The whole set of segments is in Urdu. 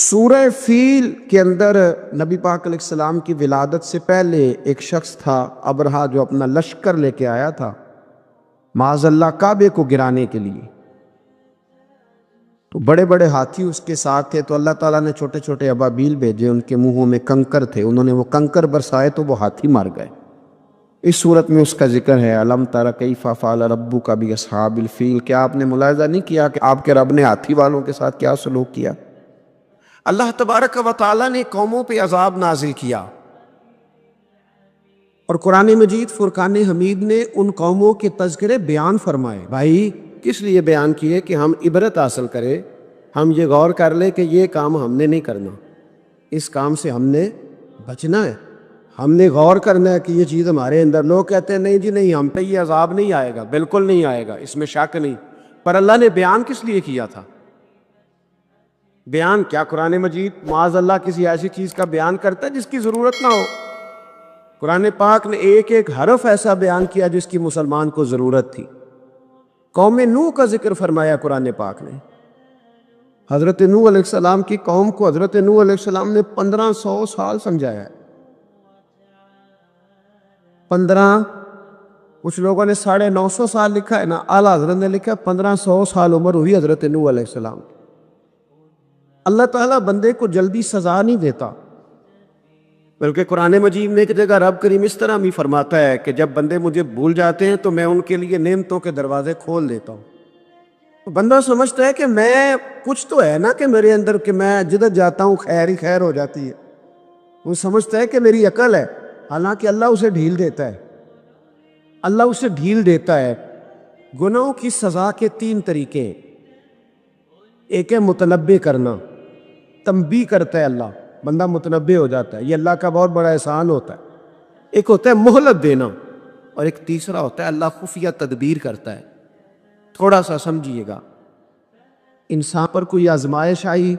سورہ فیل کے اندر نبی پاک علیہ السلام کی ولادت سے پہلے ایک شخص تھا ابرہا، جو اپنا لشکر لے کے آیا تھا معاذ اللہ کعبے کو گرانے کے لیے۔ تو بڑے بڑے ہاتھی اس کے ساتھ تھے، تو اللہ تعالیٰ نے چھوٹے چھوٹے ابابیل بھیجے، ان کے منہوں میں کنکر تھے، انہوں نے وہ کنکر برسائے تو وہ ہاتھی مار گئے۔ اس صورت میں اس کا ذکر ہے الم تر کیف فعل ربک باصحاب الفیل۔ کیا آپ نے ملاحظہ نہیں کیا کہ آپ کے رب نے ہاتھی والوں کے ساتھ کیا سلوک کیا؟ اللہ تبارک و تعالیٰ نے قوموں پہ عذاب نازل کیا، اور قرآن مجید فرقان حمید نے ان قوموں کے تذکرے بیان فرمائے۔ بھائی کس لیے بیان کیے؟ کہ ہم عبرت حاصل کریں، ہم یہ غور کر لیں کہ یہ کام ہم نے نہیں کرنا، اس کام سے ہم نے بچنا ہے، ہم نے غور کرنا ہے کہ یہ چیز ہمارے اندر۔ لوگ کہتے ہیں نہیں جی نہیں، ہم پہ یہ عذاب نہیں آئے گا، بالکل نہیں آئے گا، اس میں شک نہیں۔ پر اللہ نے بیان کس لیے کیا تھا؟ بیان کیا قرآن مجید معاذ اللہ کسی ایسی چیز کا بیان کرتا ہے جس کی ضرورت نہ ہو؟ قرآن پاک نے ایک ایک حرف ایسا بیان کیا جس کی مسلمان کو ضرورت تھی۔ قوم نوح کا ذکر فرمایا قرآن پاک نے۔ حضرت نوح علیہ السلام کی قوم کو حضرت نوح علیہ السلام نے 1500 سال سمجھایا ہے۔ 15، کچھ لوگوں نے 950 سال لکھا ہے نا، اعلیٰ حضرت نے لکھا 1500 سال عمر ہوئی حضرت نوح علیہ السلام کی۔ اللہ تعالیٰ بندے کو جلدی سزا نہیں دیتا، بلکہ قرآن مجید میں ایک جگہ رب کریم اس طرح بھی فرماتا ہے کہ جب بندے مجھے بھول جاتے ہیں تو میں ان کے لیے نعمتوں کے دروازے کھول دیتا ہوں۔ تو بندہ سمجھتا ہے کہ میں کچھ تو ہے نا کہ میرے اندر، کہ میں جدھر جاتا ہوں خیر ہی خیر ہو جاتی ہے، وہ سمجھتا ہے کہ میری عقل ہے، حالانکہ اللہ اسے ڈھیل دیتا ہے۔ اللہ اسے ڈھیل دیتا ہے۔ گناہوں کی سزا کے 3 طریقے ہیں۔ ایک ہے متنبع کرنا، تنبیہ کرتا ہے اللہ، بندہ متنبع ہو جاتا ہے، یہ اللہ کا بہت بڑا احسان ہوتا ہے۔ ایک ہوتا ہے مہلت دینا، اور ایک تیسرا ہوتا ہے اللہ خفیہ تدبیر کرتا ہے۔ تھوڑا سا سمجھیے گا، انسان پر کوئی آزمائش آئی،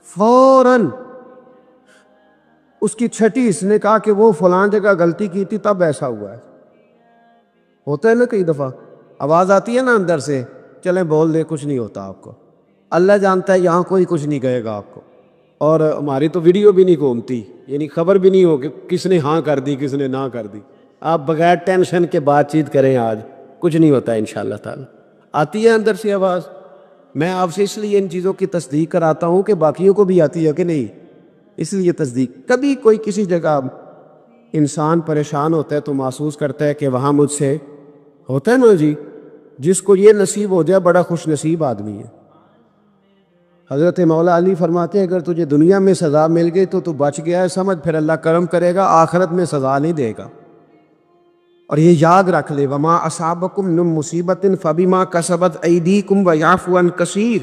فوراً اس کی چھٹی اس نے کہا کہ وہ فلاں جگہ غلطی کی تھی تب ایسا ہوا ہے۔ ہوتا ہے نا کئی دفعہ، آواز آتی ہے نا اندر سے، چلیں بول دیں کچھ نہیں ہوتا آپ کو، اللہ جانتا ہے یہاں کوئی کچھ نہیں کہے گا آپ کو، اور ہماری تو ویڈیو بھی نہیں گھومتی، یعنی خبر بھی نہیں ہو کہ کس نے ہاں کر دی کس نے نہ کر دی۔ آپ بغیر ٹینشن کے بات چیت کریں، آج کچھ نہیں ہوتا ہے انشاءاللہ تعالی۔ آتی ہے اندر سے آواز، میں آپ سے اس لیے ان چیزوں کی تصدیق کراتا ہوں کہ باقیوں کو بھی آتی ہے کہ نہیں، اس لیے تصدیق۔ کبھی کوئی کسی جگہ انسان پریشان ہوتا ہے تو محسوس کرتا ہے کہ وہاں مجھ سے ہوتا ہے نا جی، جس کو یہ نصیب ہو جائے بڑا خوش نصیب آدمی ہے۔ حضرت مولا علی فرماتے ہیں اگر تجھے دنیا میں سزا مل گئی تو تو بچ گیا ہے، سمجھ پھر اللہ کرم کرے گا، آخرت میں سزا نہیں دے گا۔ اور یہ یاد رکھ لے، وما اصابکم من مصیبت فبما کسبت ایدیکم ویعفو عن کثیر۔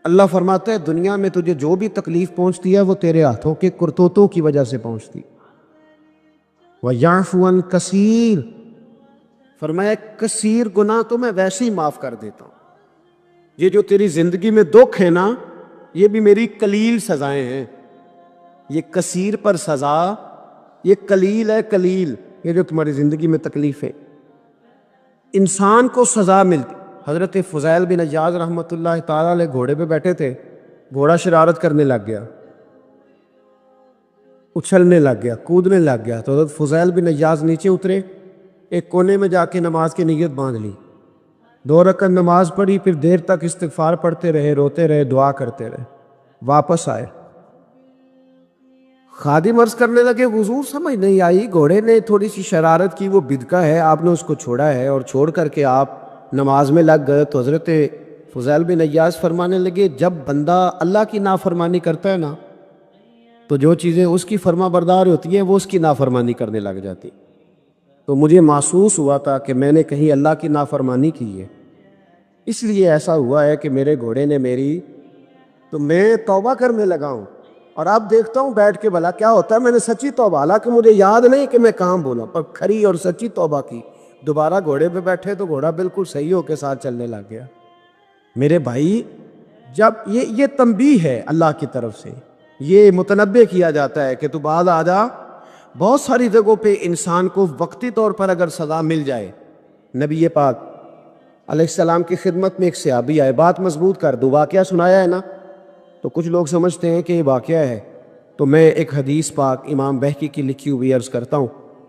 اللہ فرماتا ہے دنیا میں تجھے جو بھی تکلیف پہنچتی ہے وہ تیرے ہاتھوں کے کرتوتوں کی وجہ سے پہنچتی، ویعفو عن کثیر، فرمایا کثیر گناہ تو میں ویسے ہی معاف کر دیتا ہوں۔ یہ جو تیری زندگی میں دکھ ہے نا، یہ بھی میری قلیل سزائیں ہیں۔ یہ کثیر پر سزا، یہ قلیل ہے، قلیل یہ جو تمہاری زندگی میں تکلیف ہے۔ انسان کو سزا ملتی۔ حضرت فضیل بن عیاض رحمۃ اللہ تعالیٰ علیہ گھوڑے پہ بیٹھے تھے، گھوڑا شرارت کرنے لگ گیا، اچھلنے لگ گیا، کودنے لگ گیا، تو حضرت فضیل بن عیاض نیچے اترے، ایک کونے میں جا کے نماز کی نیت باندھ لی، 2 رکعت نماز پڑھی، پھر دیر تک استغفار پڑھتے رہے، روتے رہے، دعا کرتے رہے، واپس آئے۔ خادم عرض کرنے لگے حضور سمجھ نہیں آئی، گھوڑے نے تھوڑی سی شرارت کی، وہ بدکا ہے، آپ نے اس کو چھوڑا ہے اور چھوڑ کر کے آپ نماز میں لگ گئے۔ تو حضرت فضیل بن عیاض فرمانے لگے جب بندہ اللہ کی نافرمانی کرتا ہے نا، تو جو چیزیں اس کی فرما بردار ہوتی ہیں وہ اس کی نافرمانی کرنے لگ جاتی۔ تو مجھے محسوس ہوا تھا کہ میں نے کہیں اللہ کی نافرمانی کی ہے، اس لیے ایسا ہوا ہے کہ میرے گھوڑے نے میری، تو میں توبہ کرنے لگا ہوں، اور اب دیکھتا ہوں بیٹھ کے بھلا کیا ہوتا ہے۔ میں نے سچی توبہ، حالانکہ مجھے یاد نہیں کہ میں کہاں بولا، پر کھری اور سچی توبہ کی۔ دوبارہ گھوڑے پہ بیٹھے تو گھوڑا بالکل صحیح ہو کے ساتھ چلنے لگ گیا۔ میرے بھائی، جب یہ تنبیہ ہے اللہ کی طرف سے، یہ متنبع کیا جاتا ہے کہ تو بعد آ جا۔ بہت ساری جگہوں پہ انسان کو وقتی طور پر اگر سزا مل جائے، نبی پاک علیہ السلام کی خدمت میں ایک صحابی آئے، بات مضبوط کر دو، واقعہ سنایا ہے نا، تو کچھ لوگ سمجھتے ہیں کہ یہ واقعہ ہے، تو میں ایک حدیث پاک امام بہقی کی لکھی ہوئی عرض کرتا ہوں۔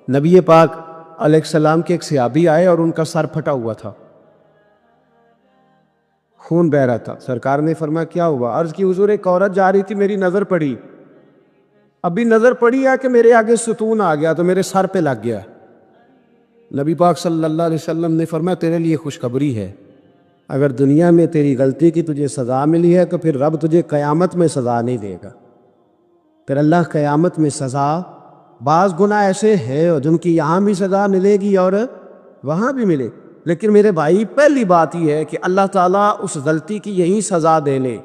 نبی پاک علیہ السلام کے ایک صحابی آئے اور ان کا سر پھٹا ہوا تھا، خون بہ رہا تھا۔ سرکار نے فرمایا کیا ہوا؟ عرض کی حضور ایک عورت جا رہی تھی، میری نظر پڑی، ابھی نظر پڑی ہے کہ میرے آگے ستون آ گیا تو میرے سر پہ لگ گیا۔ نبی پاک صلی اللہ علیہ وسلم نے فرمایا تیرے لیے خوشخبری ہے، اگر دنیا میں تیری غلطی کی تجھے سزا ملی ہے تو پھر رب تجھے قیامت میں سزا نہیں دے گا۔ پھر اللہ قیامت میں سزا، بعض گناہ ایسے ہیں جن کی یہاں بھی سزا ملے گی اور وہاں بھی ملے، لیکن میرے بھائی پہلی بات یہ ہے کہ اللہ تعالیٰ اس غلطی کی یہی سزا دے لے،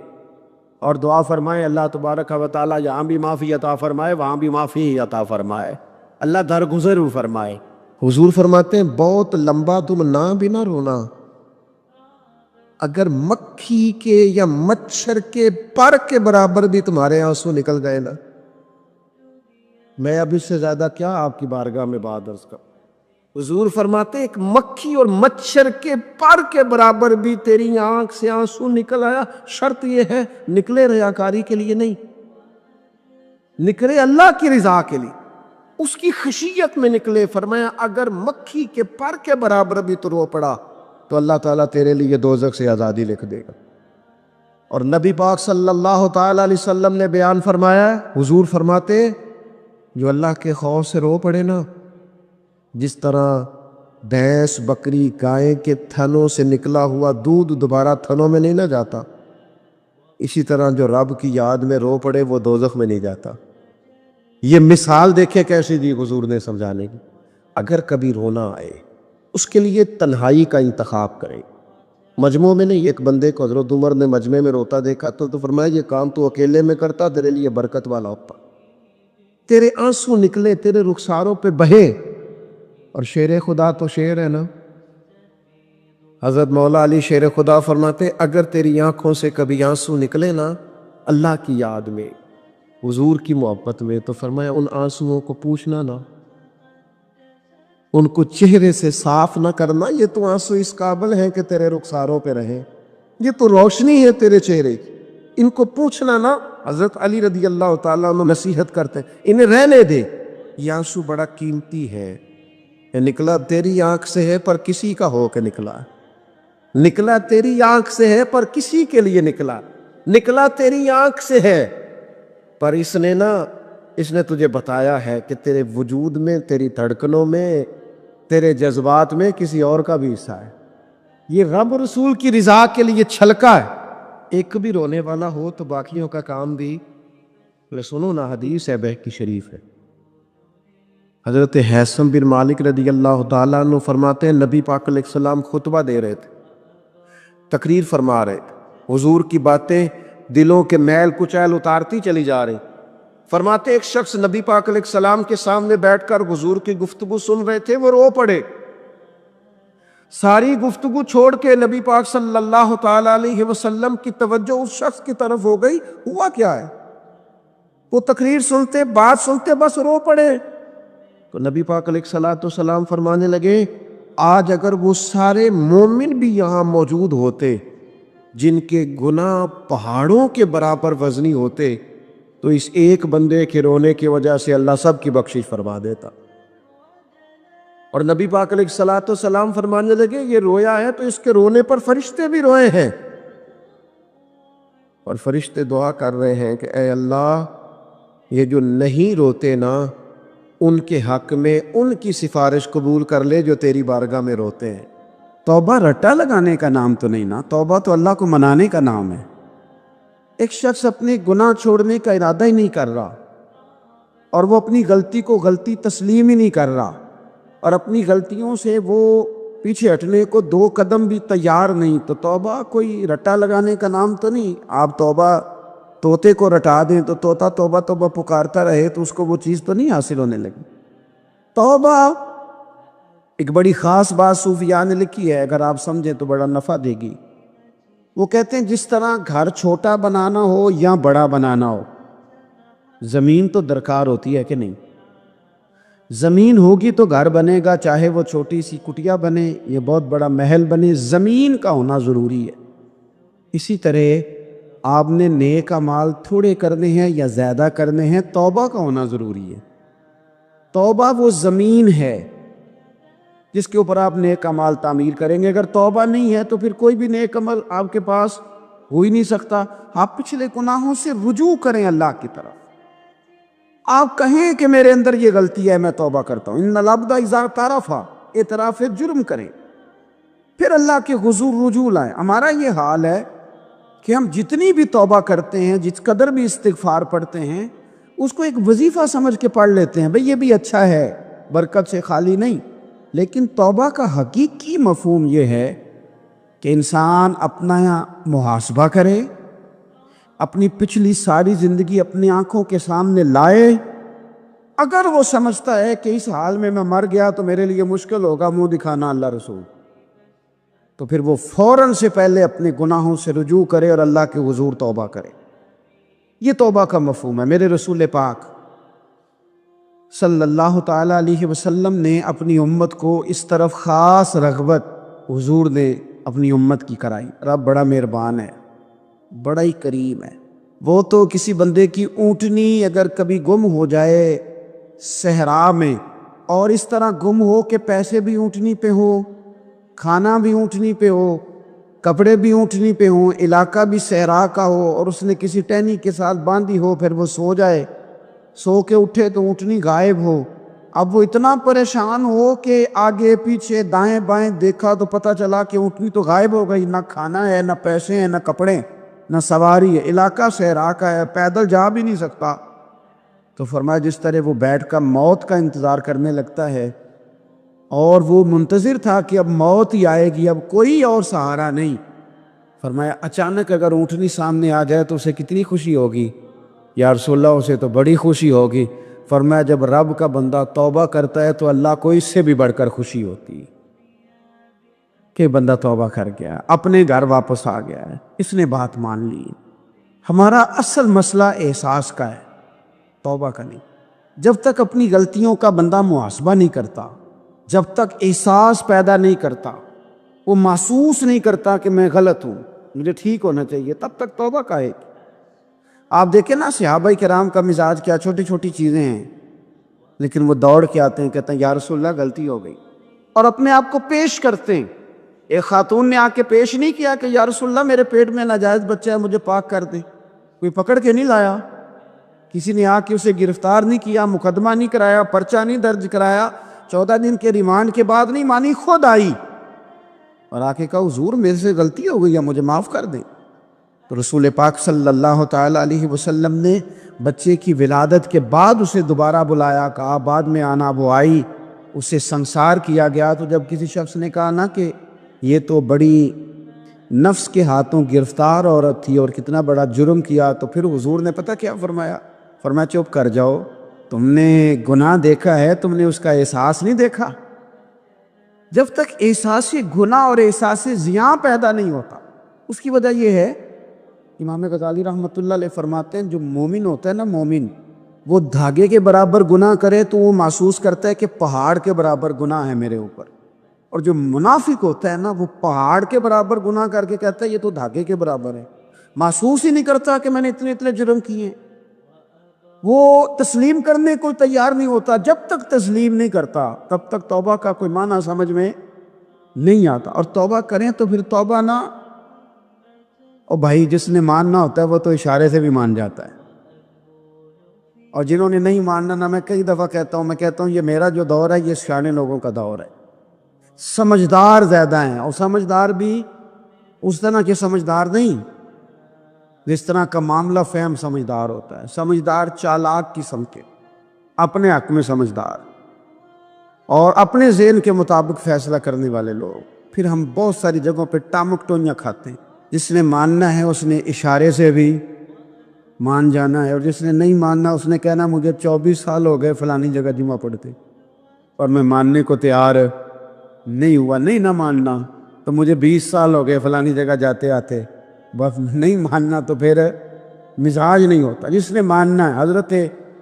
اور دعا فرمائے اللہ تبارک و تعالیٰ یہاں بھی معافی عطا فرمائے وہاں بھی معافی عطا فرمائے، اللہ درگزر فرمائے۔ حضور فرماتے ہیں بہت لمبا تم نہ بھی نہ رونا، اگر مکھی کے یا مچھر کے پر کے برابر بھی تمہارے آنسو نکل گئے نا، میں اب اس سے زیادہ کیا آپ کی بارگاہ میں بات عرض کروں۔ حضور فرماتے ہیں ایک مکھی اور مچھر کے پر کے برابر بھی تیری آنکھ سے آنسو نکل آیا، شرط یہ ہے نکلے ریاکاری کے لیے نہیں، نکلے اللہ کی رضا کے لیے، اس کی خشیت میں نکلے۔ فرمایا اگر مکھی کے پر کے برابر بھی تو رو پڑا تو اللہ تعالیٰ تیرے لیے دوزخ سے آزادی لکھ دے گا۔ اور نبی پاک صلی اللہ تعالیٰ علیہ وسلم نے بیان فرمایا، حضور فرماتے جو اللہ کے خوف سے رو پڑے نا، جس طرح بھینس بکری گائے کے تھنوں سے نکلا ہوا دودھ دوبارہ تھنوں میں نہیں نہ جاتا، اسی طرح جو رب کی یاد میں رو پڑے وہ دوزخ میں نہیں جاتا۔ یہ مثال دیکھے کیسی دی حضور نے سمجھانے کی۔ اگر کبھی رونا آئے اس کے لیے تنہائی کا انتخاب کریں، مجمع میں نہیں۔ ایک بندے کو حضرت عمر نے مجمع میں روتا دیکھا تو فرمایا یہ کام تو اکیلے میں کرتا، تیرے لیے برکت والا ہوتا، تیرے آنسو نکلے، تیرے رخساروں پہ بہے۔ اور شیر خدا تو شیر ہے نا، حضرت مولا علی شیر خدا فرماتے اگر تیری آنکھوں سے کبھی آنسو نکلے نا اللہ کی یاد میں، حضور کی محبت میں، تو فرمایا ان آنسوؤں کو پوچھنا نا، ان کو چہرے سے صاف نہ کرنا، یہ تو آنسو اس قابل ہیں کہ تیرے رخساروں پہ رہیں، یہ تو روشنی ہے تیرے چہرے کی، ان کو پوچھنا نا۔ حضرت علی رضی اللہ تعالیٰ عنہ نصیحت کرتے ہیں انہیں رہنے دے، یہ آنسو بڑا قیمتی ہے، یہ نکلا تیری آنکھ سے ہے پر کسی کا ہو کے نکلا، نکلا تیری آنکھ سے ہے پر کسی کے لیے نکلا، نکلا تیری آنکھ سے ہے پر اس نے تجھے بتایا ہے کہ تیرے وجود میں، تیری دھڑکنوں میں، تیرے جذبات میں کسی اور کا بھی حصہ ہے۔ یہ رب رسول کی رضا کے لیے چھلکا ہے۔ ایک بھی رونے والا ہو تو باقیوں کا کام بھی سنو نا، حدیث ہے بہقی شریف ہے، حضرت حیثم بن مالک رضی اللہ تعالیٰ عنہ فرماتے ہیں نبی پاک علیہ السلام خطبہ دے رہے تھے، تقریر فرما رہے تھے، حضور کی باتیں دلوں کے میل کچیل اتارتی چلی جا رہی۔ فرماتے ایک شخص نبی پاک علیہ السلام کے سامنے بیٹھ کر حضور کی گفتگو سن رہے تھے، وہ رو پڑے، ساری گفتگو چھوڑ کے نبی پاک صلی اللہ تعالیٰ علیہ وسلم کی توجہ اس شخص کی طرف ہو گئی۔ ہوا کیا ہے؟ وہ تقریر سنتے، بات سنتے، بس رو پڑے۔ تو نبی پاک علیہ السلام فرمانے لگے آج اگر وہ سارے مومن بھی یہاں موجود ہوتے جن کے گناہ پہاڑوں کے برابر وزنی ہوتے تو اس ایک بندے کے رونے کی وجہ سے اللہ سب کی بخشش فرما دیتا۔ اور نبی پاک علیہ السلام فرمانے لگے یہ رویا ہے تو اس کے رونے پر فرشتے بھی روئے ہیں، اور فرشتے دعا کر رہے ہیں کہ اے اللہ یہ جو نہیں روتے نا ان کے حق میں ان کی سفارش قبول کر لے جو تیری بارگاہ میں روتے ہیں۔ توبہ رٹا لگانے کا نام تو نہیں نا، توبہ تو اللہ کو منانے کا نام ہے۔ ایک شخص اپنے گناہ چھوڑنے کا ارادہ ہی نہیں کر رہا اور وہ اپنی غلطی کو غلطی تسلیم ہی نہیں کر رہا، اور اپنی غلطیوں سے وہ پیچھے ہٹنے کو دو قدم بھی تیار نہیں، تو توبہ کوئی رٹا لگانے کا نام تو نہیں۔ آپ توبہ طوطے کو رٹا دیں تو طوطا توبہ توبہ پکارتا رہے تو اس کو وہ چیز تو نہیں حاصل ہونے لگی۔ توبہ ایک بڑی خاص بات صوفیاء نے لکھی ہے، اگر آپ سمجھیں تو بڑا نفع دے گی۔ وہ کہتے ہیں جس طرح گھر چھوٹا بنانا ہو یا بڑا بنانا ہو، زمین تو درکار ہوتی ہے کہ نہیں؟ زمین ہوگی تو گھر بنے گا، چاہے وہ چھوٹی سی کٹیا بنے یا بہت بڑا محل بنے، زمین کا ہونا ضروری ہے۔ اسی طرح آپ نے نیک اعمال تھوڑے کرنے ہیں یا زیادہ کرنے ہیں، توبہ کا ہونا ضروری ہے۔ توبہ وہ زمین ہے جس کے اوپر آپ نیک اعمال تعمیر کریں گے۔ اگر توبہ نہیں ہے تو پھر کوئی بھی نیک عمل آپ کے پاس ہو ہی نہیں سکتا۔ آپ پچھلے گناہوں سے رجوع کریں اللہ کی طرف، آپ کہیں کہ میرے اندر یہ غلطی ہے، میں توبہ کرتا ہوں۔ ان العبد اذا اعترف، اعتراف جرم کریں، پھر اللہ کے حضور رجوع لائیں۔ ہمارا یہ حال ہے کہ ہم جتنی بھی توبہ کرتے ہیں، جس قدر بھی استغفار پڑھتے ہیں، اس کو ایک وظیفہ سمجھ کے پڑھ لیتے ہیں، بھئی یہ بھی اچھا ہے، برکت سے خالی نہیں۔ لیکن توبہ کا حقیقی مفہوم یہ ہے کہ انسان اپنا محاسبہ کرے، اپنی پچھلی ساری زندگی اپنی آنکھوں کے سامنے لائے۔ اگر وہ سمجھتا ہے کہ اس حال میں مر گیا تو میرے لیے مشکل ہوگا منہ دکھانا اللہ رسول، تو پھر وہ فوراً سے پہلے اپنے گناہوں سے رجوع کرے اور اللہ کے حضور توبہ کرے۔ یہ توبہ کا مفہوم ہے۔ میرے رسول پاک صلی اللہ تعالیٰ علیہ وسلم نے اپنی امت کو اس طرف خاص رغبت حضور نے اپنی امت کی کرائی۔ رب بڑا مہربان ہے، بڑا ہی کریم ہے۔ وہ تو کسی بندے کی اونٹنی اگر کبھی گم ہو جائے صحرا میں، اور اس طرح گم ہو کہ پیسے بھی اونٹنی پہ ہو، کھانا بھی اونٹنی پہ ہو، کپڑے بھی اونٹنی پہ ہوں، علاقہ بھی صحرا کا ہو، اور اس نے کسی ٹہنی کے ساتھ باندھی ہو، پھر وہ سو جائے، سو کے اٹھے تو اونٹنی غائب ہو۔ اب وہ اتنا پریشان ہو کہ آگے پیچھے دائیں بائیں دیکھا تو پتہ چلا کہ اونٹنی تو غائب ہو گئی، نہ کھانا ہے، نہ پیسے ہیں، نہ کپڑے، نہ سواری ہے، علاقہ صحرا کا ہے، پیدل جا بھی نہیں سکتا۔ تو فرمایا جس طرح وہ بیٹھ کر موت کا انتظار کرنے لگتا ہے، اور وہ منتظر تھا کہ اب موت ہی آئے گی، اب کوئی اور سہارا نہیں، فرمایا اچانک اگر اونٹنی سامنے آ جائے تو اسے کتنی خوشی ہوگی؟ یا رسول اللہ اسے تو بڑی خوشی ہوگی۔ فرمایا جب رب کا بندہ توبہ کرتا ہے تو اللہ کو اس سے بھی بڑھ کر خوشی ہوتی ہے کہ بندہ توبہ کر گیا، اپنے گھر واپس آ گیا ہے، اس نے بات مان لی۔ ہمارا اصل مسئلہ احساس کا ہے، توبہ کا نہیں۔ جب تک اپنی غلطیوں کا بندہ محاسبہ نہیں کرتا، جب تک احساس پیدا نہیں کرتا، وہ محسوس نہیں کرتا کہ میں غلط ہوں، مجھے ٹھیک ہونا چاہیے، تب تک توبہ کا ہے۔ آپ دیکھیں نا صحابہ کرام کا مزاج کیا، چھوٹی چھوٹی چیزیں ہیں لیکن وہ دوڑ کے آتے ہیں، کہتے ہیں یا رسول اللہ غلطی ہو گئی، اور اپنے آپ کو پیش کرتے ہیں۔ ایک خاتون نے آ کے پیش نہیں کیا کہ یا رسول اللہ میرے پیٹ میں ناجائز بچہ ہے، مجھے پاک کر دیں، کوئی پکڑ کے نہیں لایا، کسی نے آ کے اسے گرفتار نہیں کیا، مقدمہ نہیں کرایا، پرچہ نہیں درج کرایا، 14 دن کے ریمانڈ کے بعد نہیں مانی، خود آئی اور آ کے کہا حضور میرے سے غلطی ہو گئی ہے، مجھے معاف کر دیں۔ تو رسول پاک صلی اللہ تعالیٰ علیہ وسلم نے بچے کی ولادت کے بعد اسے دوبارہ بلایا، کہا بعد میں آنا، وہ آئی، اسے سنسار کیا گیا۔ تو جب کسی شخص نے کہا نا کہ یہ تو بڑی نفس کے ہاتھوں گرفتار عورت تھی اور کتنا بڑا جرم کیا، تو پھر حضور نے پتہ کیا فرمایا؟ فرمایا چپ کر جاؤ، تم نے گناہ دیکھا ہے، تم نے اس کا احساس نہیں دیکھا۔ جب تک احساس گناہ اور احساس زیاں پیدا نہیں ہوتا، اس کی وجہ یہ ہے، امام غزالی رحمۃ اللہ علیہ فرماتے ہیں جو مومن ہوتا ہے نا، مومن وہ دھاگے کے برابر گناہ کرے تو وہ محسوس کرتا ہے کہ پہاڑ کے برابر گناہ ہے میرے اوپر، اور جو منافق ہوتا ہے نا وہ پہاڑ کے برابر گناہ کر کے کہتا ہے یہ تو دھاگے کے برابر ہے، محسوس ہی نہیں کرتا کہ میں نے اتنے جرم کیے ہیں۔ وہ تسلیم کرنے کو تیار نہیں ہوتا، جب تک تسلیم نہیں کرتا تب تک توبہ کا کوئی معنی سمجھ میں نہیں آتا۔ اور توبہ کریں تو پھر توبہ نہ، اور بھائی جس نے ماننا ہوتا ہے وہ تو اشارے سے بھی مان جاتا ہے، اور جنہوں نے نہیں ماننا نا، میں کئی دفعہ کہتا ہوں یہ میرا جو دور ہے یہ سیانے لوگوں کا دور ہے، سمجھدار زیادہ ہیں، اور سمجھدار بھی اس طرح کے سمجھدار نہیں جس طرح کا معاملہ فہم سمجھدار ہوتا ہے۔ سمجھدار چالاک قسم کے، اپنے حق میں سمجھدار اور اپنے ذہن کے مطابق فیصلہ کرنے والے لوگ۔ پھر ہم بہت ساری جگہوں پہ ٹامک ٹونیاں کھاتے ہیں، جس نے ماننا ہے اس نے اشارے سے بھی مان جانا ہے، اور جس نے نہیں ماننا اس نے کہنا مجھے 24 سال ہو گئے فلانی جگہ جمعہ پڑھتے اور میں ماننے کو تیار نہیں ہوا۔ نہیں نہ ماننا تو مجھے 20 سال ہو گئے فلانی جگہ جاتے آتے، بس نہیں ماننا تو پھر مزاج نہیں ہوتا۔ جس نے ماننا ہے، حضرت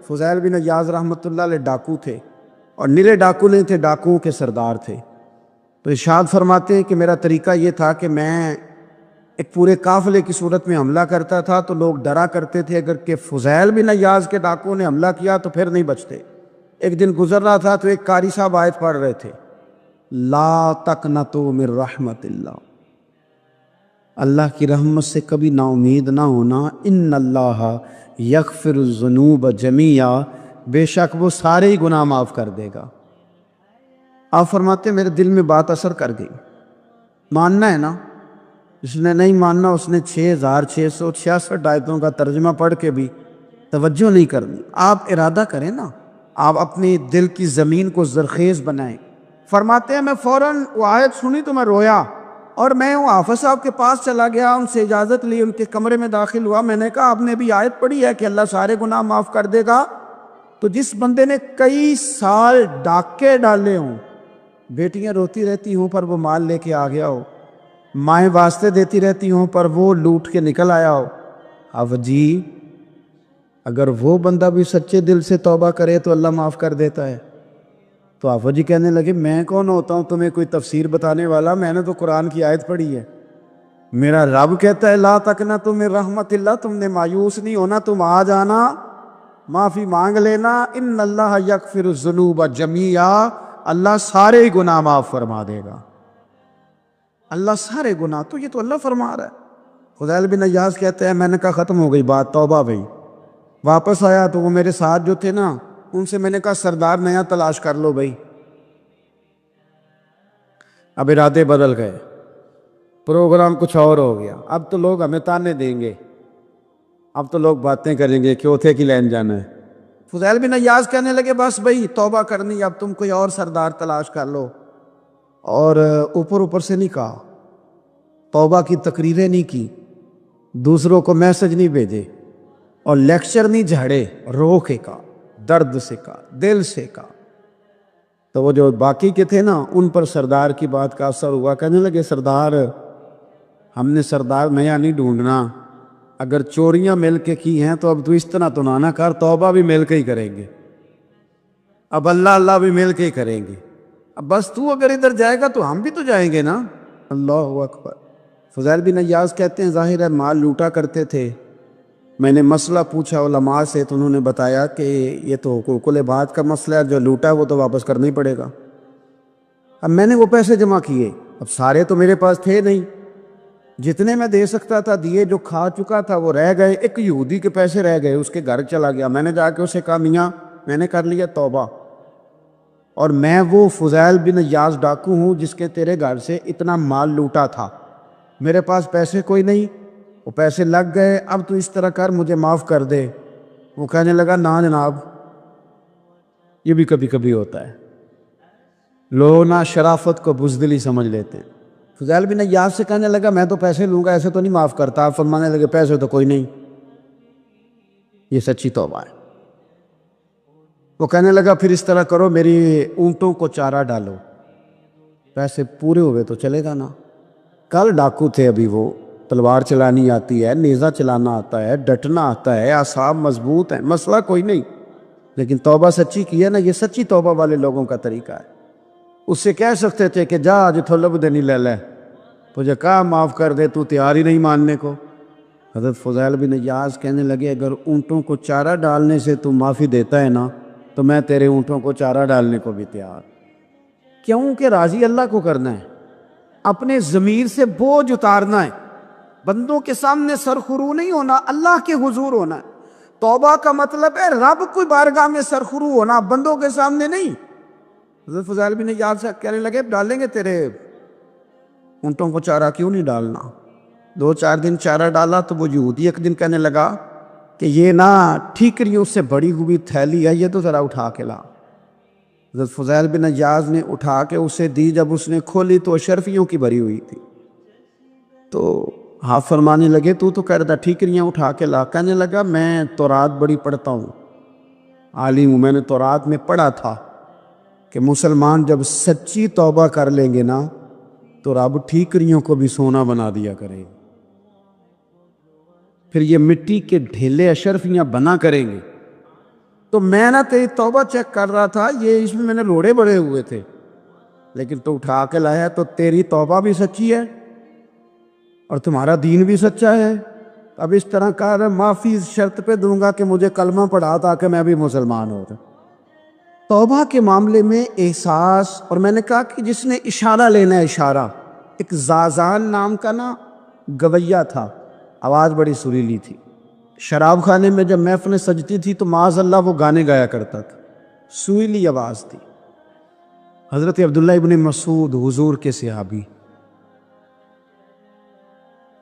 فضیل بن عیاض رحمۃ اللہ علیہ ڈاکو تھے، اور نرے ڈاکو نہیں تھے، ڈاکوؤں کے سردار تھے۔ تو ارشاد فرماتے ہیں کہ میرا طریقہ یہ تھا کہ میں ایک پورے قافلے کی صورت میں حملہ کرتا تھا تو لوگ ڈرا کرتے تھے اگر کہ فضیل بن عیاض کے ڈاکوؤں نے حملہ کیا تو پھر نہیں بچتے۔ ایک دن گزر رہا تھا تو ایک قاری صاحب آیت پڑھ رہے تھے، لا تقنطوا من رحمت اللہ، اللہ کی رحمت سے کبھی نا امید نہ ہونا، ان اللہ یغفر الذنوب جمیعا، بے شک وہ سارے ہی گناہ معاف کر دے گا۔ آپ فرماتے میرے دل میں بات اثر کر گئی، ماننا ہے نا، جس نے نہیں ماننا اس نے 6666 آیتوں کا ترجمہ پڑھ کے بھی توجہ نہیں کرنی۔ آپ ارادہ کریں نا، آپ اپنی دل کی زمین کو زرخیز بنائیں۔ فرماتے ہیں میں فوراً وہ آیت سنی تو میں رویا، اور میں وہ حافظ صاحب کے پاس چلا گیا، ان سے اجازت لی، ان کے کمرے میں داخل ہوا۔ میں نے کہا آپ نے بھی آیت پڑھی ہے کہ اللہ سارے گناہ معاف کر دے گا؟ تو جس بندے نے کئی سال ڈاکے ڈالے ہوں، بیٹیاں روتی رہتی ہوں پر وہ مال لے کے آ گیا ہو، مائیں واسطے دیتی رہتی ہوں پر وہ لوٹ کے نکل آیا ہو، اب جی اگر وہ بندہ بھی سچے دل سے توبہ کرے تو اللہ معاف کر دیتا ہے۔ تو آفا جی کہنے لگے میں کون ہوتا ہوں تمہیں کوئی تفسیر بتانے والا، میں نے تو قرآن کی آیت پڑھی ہے، میرا رب کہتا ہے لا تقنطوا من رحمت اللہ، تم نے مایوس نہیں ہونا، تم آ جانا، معافی مانگ لینا، ان اللہ یغفر الذنوب جمیعا، اللہ سارے گناہ معاف فرما دے گا، اللہ سارے گناہ۔ تو یہ تو اللہ فرما رہا ہے۔ فضیل بن عیاض کہتے ہیں میں نے کہا ختم ہو گئی بات، توبہ بھائی۔ واپس آیا تو وہ میرے ساتھ جو تھے نا ان سے میں نے کہا سردار نیا تلاش کر لو بھائی۔ اب ارادے بدل گئے، پروگرام کچھ اور ہو گیا، اب تو لوگ ہمیں تانے دیں گے، اب تو لوگ باتیں کریں گے چوتھے کی لین جانا ہے۔ فضیل بن عیاض کہنے لگے بس بھائی توبہ کرنی، اب تم کوئی اور سردار تلاش کر لو، اور اوپر اوپر سے نہیں کہا، توبہ کی تقریریں نہیں کی، دوسروں کو میسج نہیں بھیجے، اور لیکچر نہیں جھاڑے، رو کے کہا، درد سے کہا، دل سے کہا۔ تو وہ جو باقی کے تھے نا ان پر سردار کی بات کا اثر ہوا، کہنے لگے سردار ہم نے سردار نیا نہیں ڈھونڈنا، اگر چوریاں مل کے کی ہیں تو اب تو اس طرح تو نہ کر، توبہ بھی مل کے ہی کریں گے، اب اللہ اللہ بھی مل کے ہی کریں گے، اب بس تو اگر ادھر جائے گا تو ہم بھی تو جائیں گے نا۔ اللہ اکبر۔ فضیل بن عیاض کہتے ہیں ظاہر ہے مال لوٹا کرتے تھے، میں نے مسئلہ پوچھا علماء سے تو انہوں نے بتایا کہ یہ تو حقوق العباد کا مسئلہ ہے، جو لوٹا ہے وہ تو واپس کرنا ہی پڑے گا۔ اب میں نے وہ پیسے جمع کیے، اب سارے تو میرے پاس تھے نہیں، جتنے میں دے سکتا تھا دیے، جو کھا چکا تھا وہ رہ گئے، ایک یہودی کے پیسے رہ گئے، اس کے گھر چلا گیا، میں نے جا کے اسے کہا میاں میں نے کر لیا توبہ، اور میں وہ فضیل بن عیاض ڈاکو ہوں جس کے تیرے گھر سے اتنا مال لوٹا تھا، میرے پاس پیسے کوئی نہیں، وہ پیسے لگ گئے، اب تو اس طرح کر مجھے معاف کر دے۔ وہ کہنے لگا نا جناب، یہ بھی کبھی کبھی ہوتا ہے، لوگ نا شرافت کو بزدلی سمجھ لیتے ہیں۔ فضیل بن عیاض سے کہنے لگا میں تو پیسے لوں گا، ایسے تو نہیں معاف کرتا۔ آپ فرمانے لگے پیسے تو کوئی نہیں، یہ سچی توبہ ہے۔ وہ کہنے لگا پھر اس طرح کرو میری اونٹوں کو چارہ ڈالو، پیسے پورے ہوئے تو چلے گا نا۔ کل ڈاکو تھے، ابھی وہ تلوار چلانی آتی ہے، نیزہ چلانا آتا ہے، ڈٹنا آتا ہے، اعصاب مضبوط ہیں، مسئلہ کوئی نہیں، لیکن توبہ سچی کی ہے نا، یہ سچی توبہ والے لوگوں کا طریقہ ہے۔ اس سے کہہ سکتے تھے کہ جا آج طلب دینی لے لے، تجھے کہا معاف کر دے، تو تیار ہی نہیں ماننے کو۔ حضرت فضیل بن عیاض کہنے لگے اگر اونٹوں کو چارہ ڈالنے سے تو معافی دیتا ہے نا تو میں تیرے اونٹوں کو چارہ ڈالنے کو بھی تیار، کیوں کہ راضی اللہ کو کرنا ہے، اپنے ضمیر سے بوجھ اتارنا ہے، بندوں کے سامنے سرخرو نہیں ہونا، اللہ کے حضور ہونا ہے۔ توبہ کا مطلب ہے رب کوئی بارگاہ میں سرخرو ہونا، بندوں کے سامنے نہیں۔ حضرت فضیل بن عیاض سے کہنے لگے ڈالیں گے تیرے اونٹوں کو چارہ، کیوں نہیں ڈالنا؟ 2-4 دن چارہ ڈالا تو وہ یہودی ایک دن کہنے لگا کہ یہ نا ٹھیکریوں سے بڑی ہوئی تھیلی ہے، یہ تو ذرا اٹھا کے لا۔ حضرت فضیل بن عیاض نے اٹھا کے اسے دی، جب اس نے کھولی تو اشرفیوں کی بھری ہوئی تھی، تو آپ فرمانے لگے تو کہہ رہا تھا ٹھیکریاں اٹھا کے لا۔ کہنے لگا میں تورات بڑی پڑھتا ہوں، عالم ہوں، میں نے تورات میں پڑھا تھا کہ مسلمان جب سچی توبہ کر لیں گے نا تو رب ٹھیکریوں کو بھی سونا بنا دیا کرے، پھر یہ مٹی کے ڈھیلے اشرفیاں بنا کریں گے۔ تو میں نا تیری توبہ چیک کر رہا تھا، یہ اس میں نے روڑے بڑے ہوئے تھے، لیکن تو اٹھا کے لایا تو تیری توبہ بھی سچی ہے اور تمہارا دین بھی سچا ہے. اب اس طرح کہا رہا معافی اس شرط پہ دوں گا کہ مجھے کلمہ پڑھا تاکہ میں بھی مسلمان ہو جاؤں. توبہ کے معاملے میں احساس، اور میں نے کہا کہ جس نے اشارہ لینا ہے اشارہ، ایک زازان نام کا نا گویا تھا، آواز بڑی سریلی تھی. شراب خانے میں جب محفلیں سجتی تھی تو معاذ اللہ وہ گانے گایا کرتا تھا، سریلی آواز تھی. حضرت عبداللہ ابن مسعود حضور کے صحابی،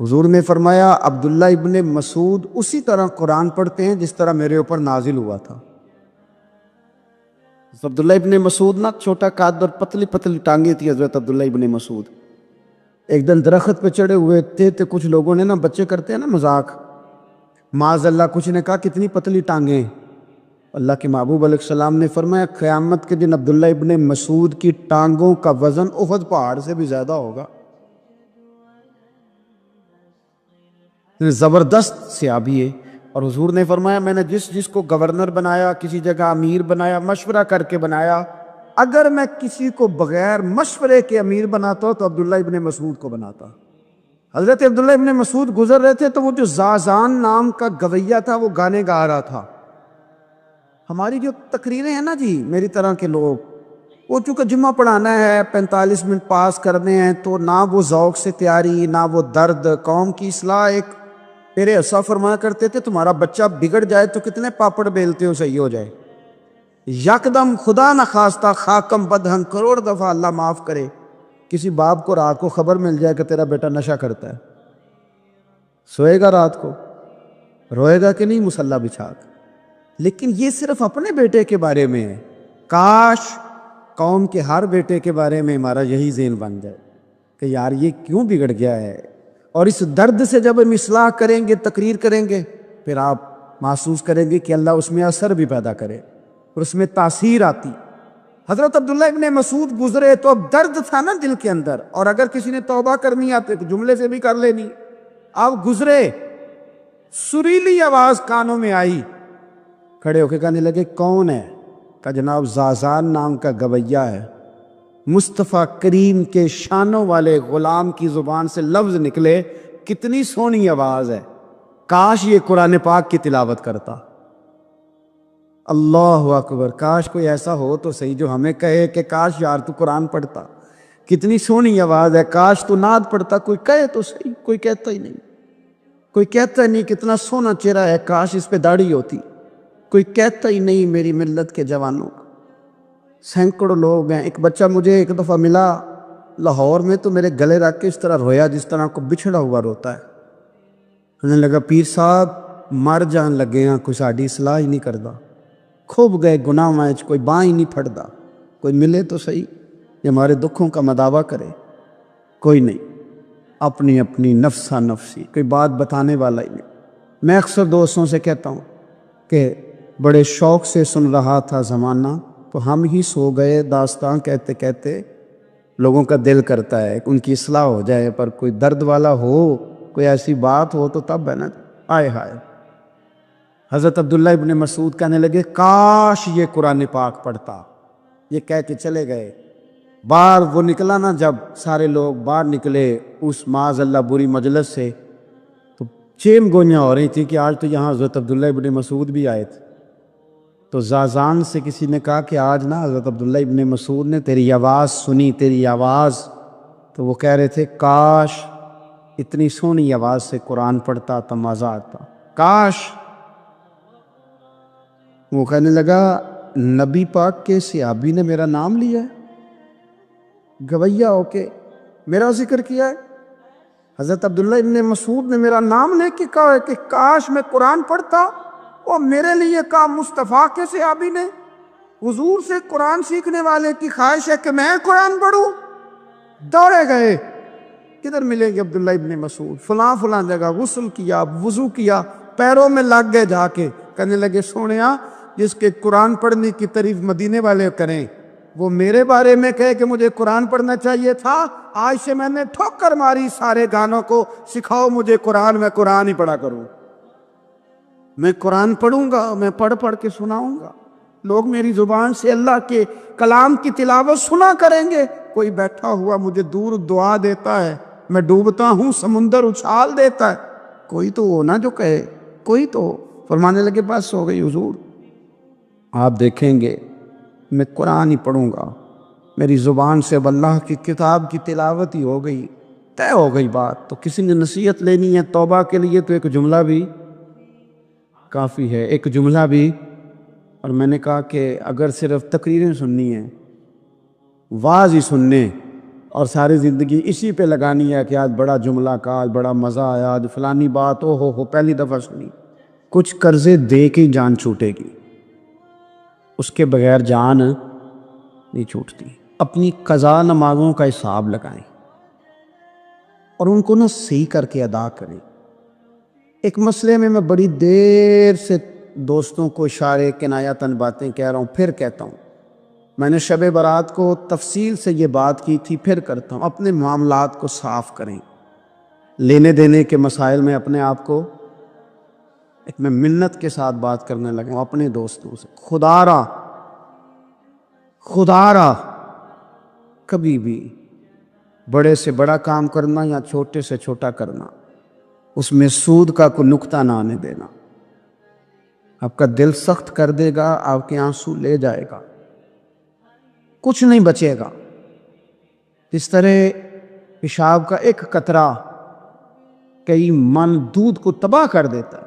حضور نے فرمایا عبداللہ ابن مسعود اسی طرح قرآن پڑھتے ہیں جس طرح میرے اوپر نازل ہوا تھا. عبداللہ ابن مسعود نا چھوٹا قد اور پتلی پتلی ٹانگیں تھی حضرت عبداللہ ابن مسعود. ایک دن درخت پہ چڑھے ہوئے تھے تو کچھ لوگوں نے نا، بچے کرتے ہیں نا مذاق، معاذ اللہ کچھ نے کہا کتنی پتلی ٹانگیں. اللہ کے محبوب علیہ السلام نے فرمایا قیامت کے دن عبداللہ ابن مسعود کی ٹانگوں کا وزن احد پہاڑ سے بھی زیادہ ہوگا. زبردست صحابی ہے. اور حضور نے فرمایا میں نے جس کو گورنر بنایا، کسی جگہ امیر بنایا، مشورہ کر کے بنایا، اگر میں کسی کو بغیر مشورے کے امیر بناتا تو عبداللہ ابن مسعود کو بناتا. حضرت عبداللہ ابن مسعود گزر رہے تھے تو وہ جو زازان نام کا گویا تھا وہ گانے گا رہا تھا. ہماری جو تقریریں ہیں نا جی، میری طرح کے لوگ، وہ چونکہ جمعہ پڑھانا ہے، 45 منٹ پاس کرنے ہیں، تو نہ وہ ذوق سے تیاری، نہ وہ درد. قوم کی اصلاح. ایک میرے اسا فرمایا کرتے تھے تمہارا بچہ بگڑ جائے تو کتنے پاپڑ بیلتے ہو صحیح ہو جائے. یکدم خدا نخواستہ خاکم بدہن کروڑ دفعہ اللہ معاف کرے کسی باپ کو رات کو خبر مل جائے کہ تیرا بیٹا نشہ کرتا ہے، سوئے گا رات کو؟ روئے گا کہ نہیں مصلی بچھا کے؟ لیکن یہ صرف اپنے بیٹے کے بارے میں ہے. کاش قوم کے ہر بیٹے کے بارے میں ہمارا یہی ذہن بن جائے کہ یار یہ کیوں بگڑ گیا ہے. اور اس درد سے جب ہم اصلاح کریں گے، تقریر کریں گے، پھر آپ محسوس کریں گے کہ اللہ اس میں اثر بھی پیدا کرے اور اس میں تاثیر آتی. حضرت عبداللہ ابن مسعود گزرے تو اب درد تھا نا دل کے اندر، اور اگر کسی نے توبہ کرنی آتے تو جملے سے بھی کر لینی. اب گزرے، سریلی آواز کانوں میں آئی، کھڑے ہو کے کہنے لگے کون ہے؟ کہ جناب زازان نام کا گویا ہے. مصطفیٰ کریم کے شانوں والے غلام کی زبان سے لفظ نکلے، کتنی سونی آواز ہے، کاش یہ قرآن پاک کی تلاوت کرتا. اللہ اکبر. کاش کوئی ایسا ہو تو صحیح جو ہمیں کہے کہ کاش یار تو قرآن پڑھتا، کتنی سونی آواز ہے، کاش تو نعت پڑھتا. کوئی کہے تو صحیح، کوئی کہتا ہی نہیں. کوئی کہتا ہی نہیں کتنا سونا چہرہ ہے، کاش اس پہ داڑھی ہوتی. کوئی کہتا ہی نہیں میری ملت کے جوانوں. سینکڑوں لوگ ہیں. ایک بچہ مجھے ایک دفعہ ملا لاہور میں تو میرے گلے رکھ کے اس طرح رویا جس طرح کو بچھڑا ہوا روتا ہے. انہوں نے لگا پیر صاحب مر جان لگے ہیں، کوئی ساڑی اصلاح ہی نہیں کرتا، کھوب گئے گناہ وائچ، کوئی باں ہی نہیں پھڑتا. کوئی ملے تو صحیح یہ ہمارے دکھوں کا مداوع کرے. کوئی نہیں، اپنی اپنی نفسا نفسی، کوئی بات بتانے والا ہی نہیں. میں اکثر دوستوں سے کہتا ہوں کہ بڑے شوق سے سن رہا تھا زمانہ تو ہم ہی سو گئے داستان کہتے کہتے. لوگوں کا دل کرتا ہے ان کی اصلاح ہو جائے، پر کوئی درد والا ہو، کوئی ایسی بات ہو تو تب ہے نا. آئے ہائے. حضرت عبداللہ ابن مسعود کہنے لگے کاش یہ قرآن پاک پڑھتا. یہ کہہ کے چلے گئے. باہر وہ نکلا نا، جب سارے لوگ باہر نکلے اس معاذ اللہ بری مجلس سے، تو چین گوئیاں ہو رہی تھی کہ آج تو یہاں حضرت عبداللہ ابن مسعود بھی آئے تھے. تو زازان سے کسی نے کہا کہ آج نا حضرت عبداللہ ابن مسعود نے تیری آواز سنی، تیری آواز. تو وہ کہہ رہے تھے کاش اتنی سونی آواز سے قرآن پڑھتا تو مزہ آتا، کاش. وہ کہنے لگا نبی پاک کے صحابی نے میرا نام لیا ہے، گویا ہو کے میرا ذکر کیا ہے. حضرت عبداللہ ابن مسعود نے میرا نام لے کے کہا ہے کہ کاش میں قرآن پڑھتا. اور میرے لیے کہا مصطفیٰ کے صحابی نے، حضور سے قرآن سیکھنے والے کی خواہش ہے کہ میں قرآن پڑھوں. دوڑے گئے، کدھر ملیں گے عبداللہ ابن مسعود؟ فلاں فلاں جگہ غسل کیا، وضو کیا، پیروں میں لگ گئے جا کے. کہنے لگے سونیا جس کے قرآن پڑھنے کی تعریف مدینے والے کریں وہ میرے بارے میں کہے کہ مجھے قرآن پڑھنا چاہیے تھا. آج سے میں نے ٹھوکر ماری سارے گانوں کو، سکھاؤ مجھے قرآن، میں قرآن ہی پڑھا کروں. میں قرآن پڑھوں گا، میں پڑھ پڑھ کے سناؤں گا. لوگ میری زبان سے اللہ کے کلام کی تلاوت سنا کریں گے. کوئی بیٹھا ہوا مجھے دور دعا دیتا ہے میں ڈوبتا ہوں سمندر اچھال دیتا ہے، کوئی تو ہو نا جو کہے، کوئی تو۔ فرمانے لگے بس ہو گئی حضور، آپ دیکھیں گے میں قرآن ہی پڑھوں گا، میری زبان سے اب اللہ کی کتاب کی تلاوت ہی ہو گئی، طے ہو گئی بات۔ تو کسی نے نصیحت لینی ہے توبہ کے لیے تو ایک جملہ بھی کافی ہے، ایک جملہ بھی۔ اور میں نے کہا کہ اگر صرف تقریریں سننی ہیں، واعظ ہی سننے اور ساری زندگی اسی پہ لگانی ہے کہ آج بڑا جملہ کا، آج بڑا مزہ آیا، آج فلانی بات او ہو پہلی دفعہ سنی، کچھ قرضے دے کے جان چھوٹے گی، اس کے بغیر جان نہیں چھوٹتی۔ اپنی قضا نمازوں کا حساب لگائیں اور ان کو صحیح کر کے ادا کریں۔ ایک مسئلے میں بڑی دیر سے دوستوں کو اشارے کنایتاً باتیں کہہ رہا ہوں، پھر کہتا ہوں، میں نے شب برات کو تفصیل سے یہ بات کی تھی، پھر کرتا ہوں، اپنے معاملات کو صاف کریں۔ لینے دینے کے مسائل میں اپنے آپ کو میں منت کے ساتھ بات کرنے لگا ہوں اپنے دوستوں سے، خدا را کبھی بھی بڑے سے بڑا کام کرنا یا چھوٹے سے چھوٹا کرنا، اس میں سود کا کوئی نقطہ نہ آنے دینا۔ آپ کا دل سخت کر دے گا، آپ کے آنسو لے جائے گا، کچھ نہیں بچے گا۔ اس طرح پیشاب کا ایک قطرہ کئی من دودھ کو تباہ کر دیتا ہے۔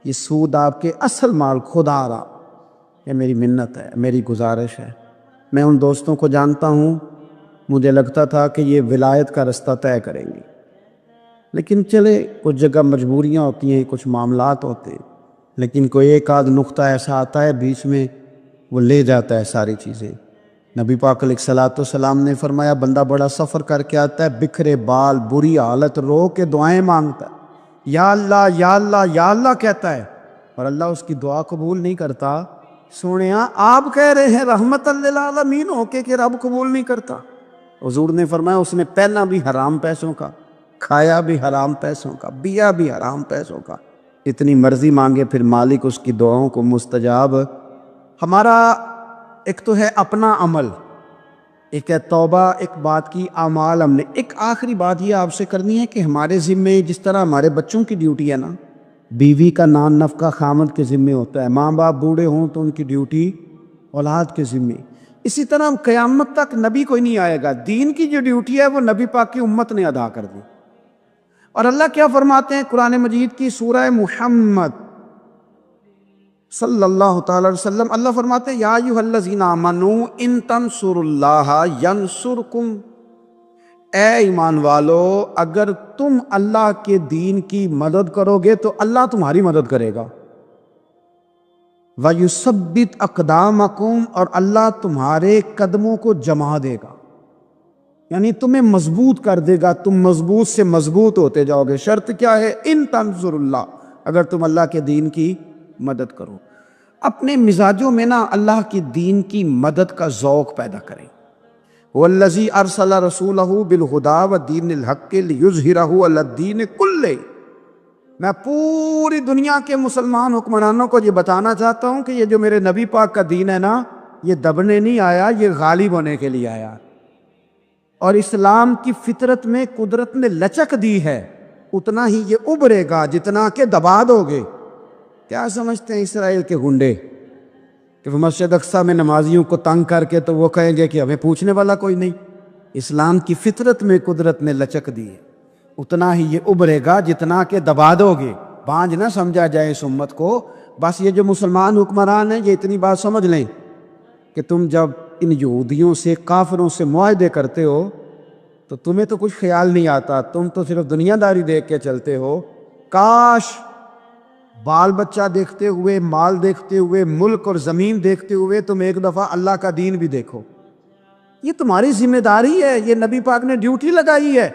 یہ سود آپ کے اصل مال، خدا را یہ میری منت ہے، میری گزارش ہے۔ میں ان دوستوں کو جانتا ہوں، مجھے لگتا تھا کہ یہ ولایت کا رستہ طے کریں گے، لیکن چلے کچھ جگہ مجبوریاں ہوتی ہیں، کچھ معاملات ہوتے ہیں، لیکن کوئی ایک آدھ نقطہ ایسا آتا ہے بیچ میں، وہ لے جاتا ہے ساری چیزیں۔ نبی پاک علیہ الصلوۃ والسلام نے فرمایا بندہ بڑا سفر کر کے آتا ہے، بکھرے بال، بری حالت، رو کے دعائیں مانگتا ہے، یا اللہ یا اللہ یا اللہ کہتا ہے، اور اللہ اس کی دعا قبول نہیں کرتا۔ سونیا آپ کہہ رہے ہیں رحمت للعالمین ہو کے کہ رب قبول نہیں کرتا۔ حضور نے فرمایا اس نے پہنا بھی حرام پیسوں کا، کھایا بھی حرام پیسوں کا، پیا بھی حرام پیسوں کا، اتنی مرضی مانگے پھر مالک اس کی دعاؤں کو مستجاب۔ ہمارا ایک تو ہے اپنا عمل، ایک ہے توبہ، ایک بات کی اعمال ہم نے۔ ایک آخری بات یہ آپ سے کرنی ہے کہ ہمارے ذمے جس طرح ہمارے بچوں کی ڈیوٹی ہے نا، بیوی کا نان نفقہ خامد کے ذمے ہوتا ہے، ماں باپ بوڑھے ہوں تو ان کی ڈیوٹی اولاد کے ذمے، اسی طرح قیامت تک نبی کوئی نہیں آئے گا، دین کی جو ڈیوٹی ہے وہ نبی پاک کی امت نے ادا کر دی۔ اور اللہ کیا فرماتے ہیں قرآن مجید کی سورہ محمد صلی اللہ تعالی علیہ وسلم، اللہ فرماتے ہیں یا ایھا الذین آمنوا ان تنصروا اللہ ینصرکم، اے ایمان والو اگر تم اللہ کے دین کی مدد کرو گے تو اللہ تمہاری مدد کرے گا، وَيُثَبِّتْ أَقْدَامَكُمْ، اور اللہ تمہارے قدموں کو جما دے گا، یعنی تمہیں مضبوط کر دے گا، تم مضبوط سے مضبوط ہوتے جاؤ گے۔ شرط کیا ہے؟ ان تنصر اللہ، اگر تم اللہ کے دین کی مدد کرو۔ اپنے مزاجوں میں نا اللہ کی دین کی مدد کا ذوق پیدا کریں۔ وَالَّذِي أَرْسَلَ رَسُولَهُ بِالْهُدَىٰ وَدِينِ الْحَقِّ لِيُظْهِرَهُ عَلَى الدِّينِ كُلِّهِ، میں پوری دنیا کے مسلمان حکمرانوں کو یہ بتانا چاہتا ہوں کہ یہ جو میرے نبی پاک کا دین ہے نا، یہ دبنے نہیں آیا، یہ غالب ہونے کے لیے آیا۔ اور اسلام کی فطرت میں قدرت نے لچک دی ہے، اتنا ہی یہ ابھرے گا جتنا کہ دبا دو گے۔ کیا سمجھتے ہیں اسرائیل کے گنڈے کہ وہ مسجد اقصیٰ میں نمازیوں کو تنگ کر کے تو وہ کہیں گے کہ ہمیں پوچھنے والا کوئی نہیں؟ اسلام کی فطرت میں قدرت نے لچک دی ہے، اتنا ہی یہ ابھرے گا جتنا کہ دبا دو گے۔ بانجھ نہ سمجھا جائے اس امت کو، بس یہ جو مسلمان حکمران ہیں یہ اتنی بات سمجھ لیں کہ تم جب ان یہودیوں سے، کافروں سے معاہدے کرتے ہو تو تمہیں تو کچھ خیال نہیں آتا، تم تو صرف دنیا داری دیکھ کے چلتے ہو۔ کاش بال بچہ دیکھتے ہوئے، مال دیکھتے ہوئے، ملک اور زمین دیکھتے ہوئے تم ایک دفعہ اللہ کا دین بھی دیکھو۔ یہ تمہاری ذمہ داری ہے، یہ نبی پاک نے ڈیوٹی لگائی ہے۔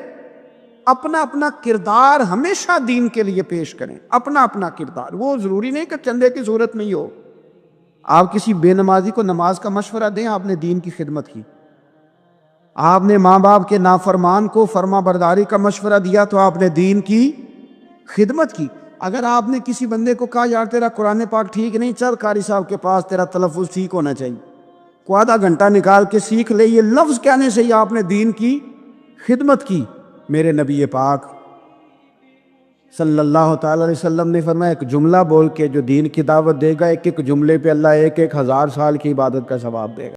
اپنا اپنا کردار ہمیشہ دین کے لیے پیش کریں، اپنا اپنا کردار، وہ ضروری نہیں کہ چندے کی صورت میں ہی ہو۔ آپ کسی بے نمازی کو نماز کا مشورہ دیں، آپ نے دین کی خدمت کی۔ آپ نے ماں باپ کے نافرمان کو فرما برداری کا مشورہ دیا تو آپ نے دین کی خدمت کی۔ اگر آپ نے کسی بندے کو کہا یار تیرا قرآن پاک ٹھیک نہیں، چل قاری صاحب کے پاس، تیرا تلفظ ٹھیک ہونا چاہیے، کو آدھا گھنٹہ نکال کے سیکھ لے، یہ لفظ کہنے سے ہی آپ نے دین کی خدمت کی۔ میرے نبی پاک صلی اللہ تعالی علیہ وسلم نے فرمایا ایک جملہ بول کے جو دین کی دعوت دے گا، ایک ایک جملے پہ اللہ 1,000 سال کی عبادت کا ثواب دے گا۔